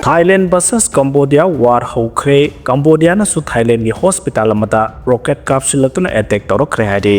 Thailand versus Combodia war hwkhre Combodia na su Thailand gi hospital amata rocket capsule tuna attack tawrokre hadi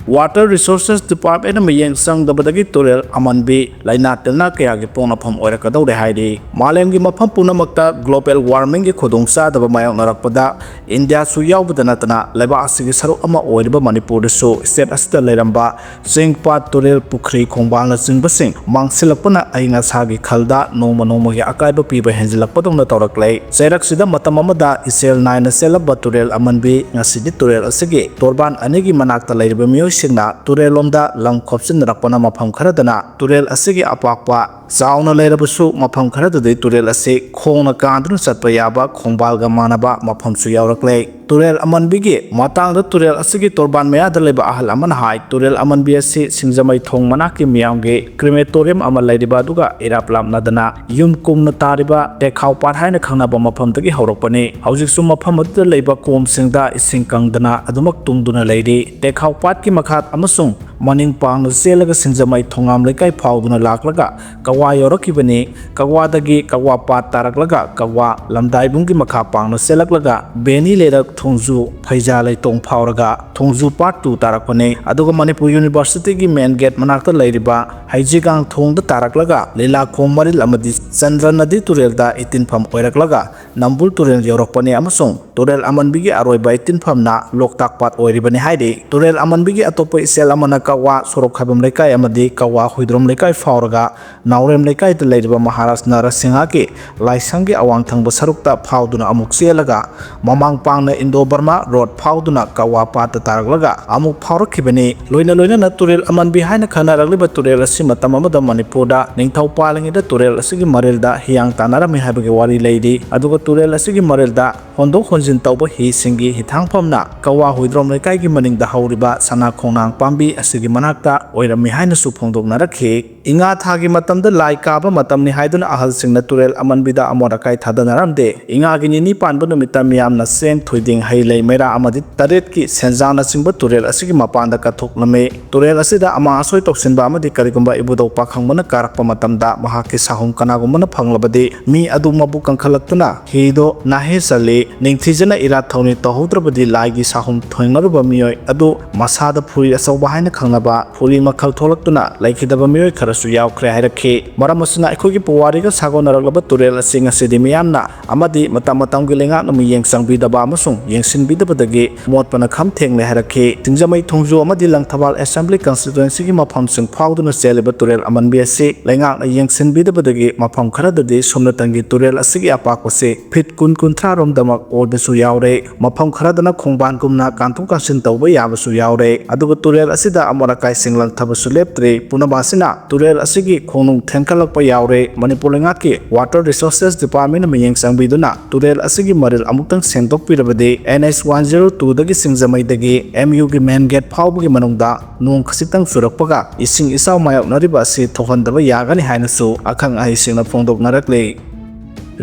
Water Resources Department na mayeng sang dabadagi turel amanbi laina telna kaya gi pona pham oira ka dawre haidi malem gi mapham punamakta global warming gi khodongsa daba mayang narakpada India su yaubadana tana leba asigi saru ama oiriba Manipur su state asta leramba singpat turel pukhri khongbal na singbasing mangsilapna ainga sagi khalda noma gi akaiba piba henjilakpadong na tawraklei sairak sida matam amada isel naina selaba turel amanbi ngasidi turel asigi torban anigi manakta leiriba miyo singna turel lomda lang khopsin rakpana mafam kharadana turel asigi apakpa zauna leirabusu mafam kharadadi turel ase khongna kandru satpa yaba khongbal manaba mafam su yawraklei turel amanbigi matangda turel asigi torban mayada leba ahal aman hai turel amanbi ase singjamai thong manaki miyamge crematorium amal leiriba duga iraplam nadana yum kumna tariba tekhaw par haina khangnaba mafam dagi hawrakpani hawjik su mafam adu leiba kom singda ising kangdana adumak tungduna leiri tekhaw pat ki makhat amasung maning pangna selaga singjamai thongam lekai phawduna laklaga kawa yorakibani kawa dagi kawa pat taraklaga kawa lamdai bungi makha pangna selaklaga beni lerak thongju phaija lai tong phawraga thongju part 2 tarakpane aduga Manipur University gi main gate manakta leiriba haijigang thongda taraklaga lela khommaril amadi Chandra Nadi turelda 18 pham oiraklaga Nambul turel yorakpane amasung turel amanbigi aroiba 18 phamna loktak pat oiribani haidi turel amanbigi atopa isel amana kawa sorok khabam lekai amadi kawa huidrom lekai phawraga naurem lekai ta leiriba Maharashtra Narasingha ki laisangi awang thangba sarukta phawduna amuk selaga mamang pangna Indo Burma road phawduna kawa pata taraklaga amuk phawrakhibani loina na turel amanbi haina khanaragliba turel asi matam amada Manipurda ningthau palangida turel asigi marelda hiyang tanarami haibagi wari leidi aduga turel asigi marelda hondok honjin tawba hi singi hithangphamna kawa huidrom lekai gi maningda hauriba sana khongnang pambi asigi manakta oirami haina su phongdoknarakhi inga thagi matamda lai kaba matamni haiduna ahal singna turel amanbida amorakai thadanaramde inga gi ni panba numita miyamna sen thoiding hailei mera amadi taret ki senjana singba turel asigi mapanda kathokname turel asida ama asoi toksinba amadi karigumba ibudo pakhangmana karakpa matamda mahaki sahum kanagumana phanglabadi mi adu mabu kankhalakna hido nahe sali ningthijana ira thawni tohudrabadi laigi sahum thoingnaruba miyoi adu masada phuri asawba haina khangnaba phuri makhal tholaktuna laikidaba miyoi kharasu yawkhre hairakhi maramasuna ikhogi puwariga sagonaraglaba turel asing asidi miyamna amadi matamgi lenga nami yengsangbi-daba amasung yengsinbi-dabadagi motpana kham thengle hairakhi tingjamai thongju amadi langthabal assembly constituency gi mafam sing phawduna cheliba turel amanbi ase lenga yengsinbi-dabadagi mafam kharadadi somnatangi turel asigi apakpase phit kun kunthra romdamak ordasu yawre mafam kharadana khongban kumna kanthong kansin tawba yabasu yawre aduga turel asida amorakai singlang thabasu leptre punabasina turel asigi khonung thengkalakpa yawre Manipur lengatki Water Resources Department na mayeng sangbiduna turel asigi maril amuktang sengtokpirabadi NS 102 dagi singjamai dagi MU gi main gate phawbagi manungda nung khasitang surakpaga ising isaw mayoknariba asi thohandaba yagani hainasu akhang ahi singna phongdoknarakle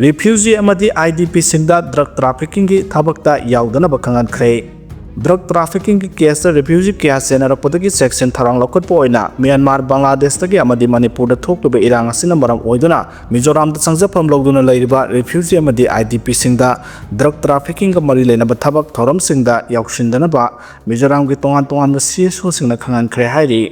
refugee amadi IDP singda drug trafficking gi thabakta yaudana bakhangankhre drug trafficking ki case refugee case senarakpadagi section tharang lokotpo oina Myanmar Bangladesh tagi amadi Manipur da thoktuba irang asina maram oiduna Mizoram da sangjapam logduna leiriba refugee amadi IDP singda drug trafficking ga mari lenaba thabak thoram singda yauksindanaba Mizoram gi tongan CSO singna khangankhre hairi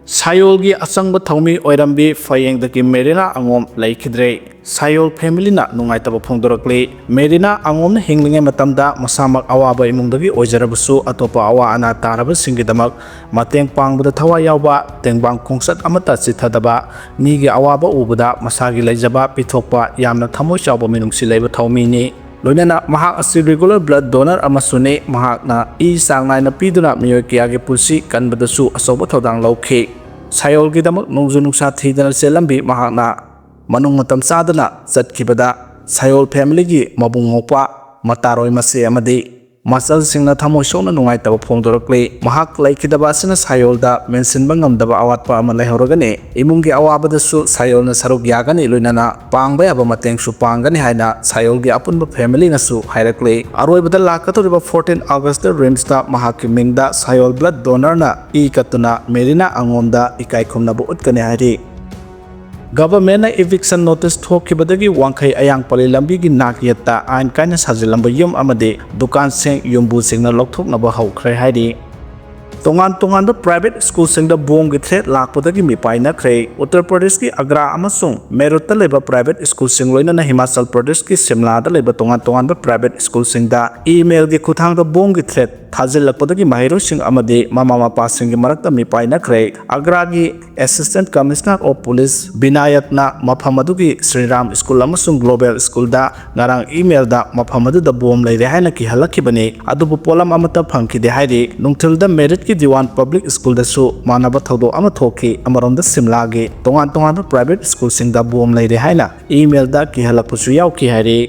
Sayol gi asangba thawmi oirambi fayeng daki Merina angom laikhidre Sayol family na nungai taba phongdorakle Merina angom na hinglingai matamda masamak awaba imungdagi oijarabusu atopa awa ana taraba singidamak mateng pangbada thawa yawba tengbang khongsat amata chithadaba nigi awaba ubada masagi leijaba pithokpa yamna thamoi chawba minungsi leiba thawmi ni loinana mahak asi regular blood donor amasune mahakna sangnai na piduna miyoy kiyagi pulsi kanbadasu asoba thodang lawkhe Sayol gi damak nungju nungsa thidana selambi mahakna manung matam sadana chatkibada Sayol family gi mabung ngokpa mataroi mase amadi masal singna thamoi sona nungai taba phongdorakle mahak laikidaba asina Sayol da mention bangamdaba awatpa ama leihoragane imungi awabada su Sayol na saruk yagani loinana pangba yaba mateng su pangani haina Sayol gi apunba family na su hairakle aroibada lakatoriba 14 August da Rims da mahaki mingda Sayol blood donor na katuna Merina angomda ikai khumna bu utkane hari Government eviction notice thokibadagi wangkhai ayang pali lambi gi nakyata ain kaina sajilamba yum amade dukan seng yumbu singna lokthoknaba hwkhre haidi tongan private school sing da bong gi threat lakpadagi mipai na khre Uttar Pradesh ki Agra amasung Meerut ta leba private school sing loina na Himachal Pradesh ki Shimla da leba tongan private school sing da email gi khuthang da bong gi threat thajil lakpadagi mahiro sing amade mama mapa sing gi marakta mipai na khre Agra gi Assistant Commissioner of Police Binayat na mafam adugi Sri Ram School amasung Global School da ngarang email da mafam adu da bom leire haina ki halakibani adubu polam amata phangki de haidi nungthil da Meerut ki Diwan Public School da su manaba thodo ama thoki amarom da Simla gi tongan private school sing da bom leire haina email da ki halakpusu yaw ki hairi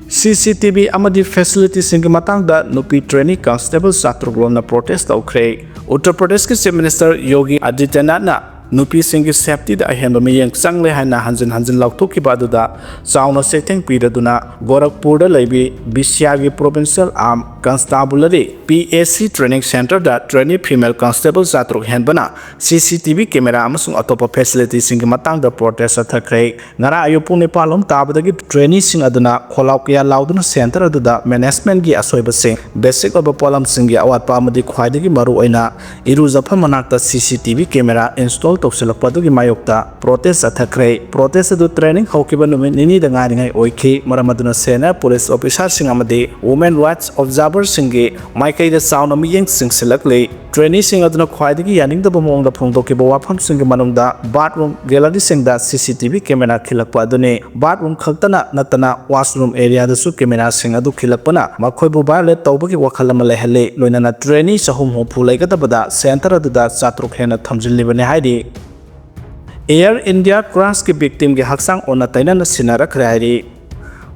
CCTV amadi facility singi matang da Nupi trainee constable satruglo na protest aukre Uttar Pradesh ki Chief Minister Yogi Adityanath na Nupi singi safety da ahenba miyeng sangle haina hanjin lauktoki baduda sauna setting piraduna Gorakhpur da leibi Bisyagi Provincial Arm Constabulary PAC Training Center da trainee female constable satrug henbana CCTV camera amasung atopa facility singi matang da protest athakre ngara ayupung nepalom tabadagi trainee sing aduna kholaw kya lauduna center aduda management gi asoiba sing basic oba polam singi awatpa amadi khwaidagi maru oina irujafa manakta CCTV camera install toksilakpadugi mayokta protest athakre protest adu training hawkiba numi nini da ngaringai oikhi maramaduna senior police officer sing amadi women rights observer singi maikai da sound amiyeng sing selakle trainee sing aduna khwaidagi yaning da bomong da phongdokiba wafam singi manungda bathroom gallery sing da CCTV camera khilakpa adune bathroom khaktana natana washroom area da su camera sing adu khilakpana makhoibu violate tawbagi wakhal ama lehale loinana trainee sahum ho phulai ga dabada center adu da chatruk hena thamjillibane haidi Air India crash ki victim ki haksang ona taina na sinara khrairi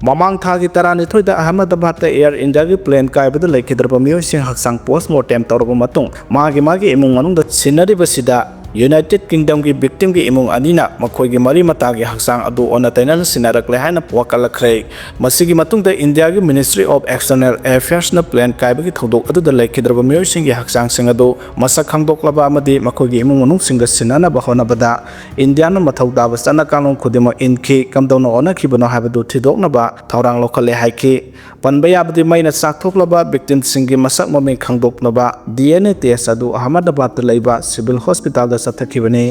Mamang thagi tarani thoida Ahmedabad ta Air India ki plane kaibada laikhidraba miyoi sing haksang postmortem tawraba matung magi imung manung da sinari basida United Kingdom ki victim ki imung anina makhoi gi mari mata gi haksang adu ona taina na sinarakle haina wakalakhle masigi matung da India ki Ministry of External Affairs na plane kaiba ki thodok adu da laikhidraba miyoi sing gi haksang sing adu masak khangdoklaba amadi makhoi gi imung manung sing da sinana bahona bada India na mathau da basana kanung khudima inki kamdona ona khibano habadu thidokna ba thaurang lokhale haiki panbaya badi maina saktoklaba victim singi masak mami khangdoknaba DNA test adu Ahmedabad ta leiba civil hospital da sathakibane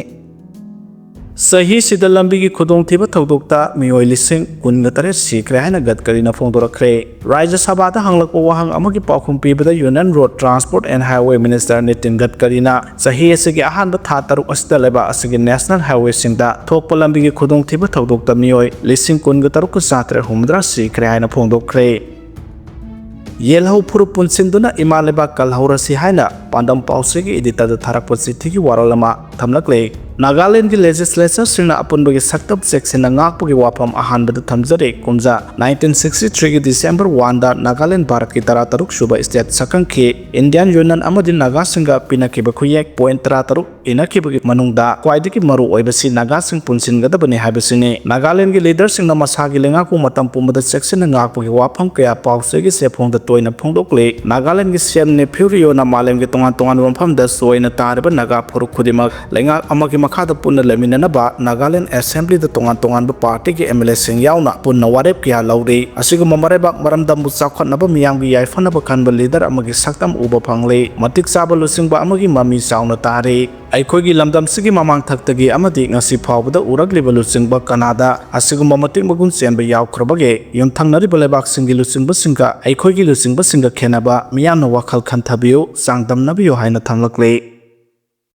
sahi sida lambi gi khudong thiba thodokta miyoi lising kungatare sikhre haina gadkari na phongdorakre Rajya Sabha da hanglakpa wahang amagi paukhum pibada Union Road Transport and Highway Minister Nitin Gadkari na sahi asigi ahanba tha taruk asida leba asigi National Highway singda thokpa lambi gi khudong thiba thodokta miyoi lising kungataruk satre humdra sikhre haina phongdokre Yelhau puru punsinduna imaleba kalhaurasi haina pandam pausigi edita da tharakpa chithi waralama thamlakle Nagaland ki legislature sirna apunbagi saktab section na ngakpagi wapam ahanbada thamjare kumja 1963 ki December 1 da Nagaland Bharat ki tarataruk suba state sakangki Indian Union amadi Naga singa pinakiba khuyek point tarataruk inakibagi manungda kwaidiki maru oibasi Naga sing punsin gadabani habasini Nagaland ki leader sing na masagi lenga ku matam pumada section na ngakpagi wapam kaya pausegi sephong da toina phongdokle Nagaland ki sem ne Furio na malem ki tongan wampham da soina tarba Naga phuruk khudima lenga amagi Khada punna lemina ba Nagaland Assembly da tongan ba party ki MLA sing yauna punna warep kya lauri asigu mamare ba maramda musakhot na ba miyang gi yaifana ba khan ba leader amagi saktam uba phangle matik saba lusing ba amagi mami sauna tare aikoi gi lamdam sigi mamang thaktagi amadi ngasi phawbada uragli ba lusing ba Canada asigu mamatik magun chen ba yaukhrbage yumthangnari ba lebak singi lusing ba singa aikoi gi lusing ba singa khena ba miyamna wakhal khan thabiu sangdam nabiyo haina thanglakle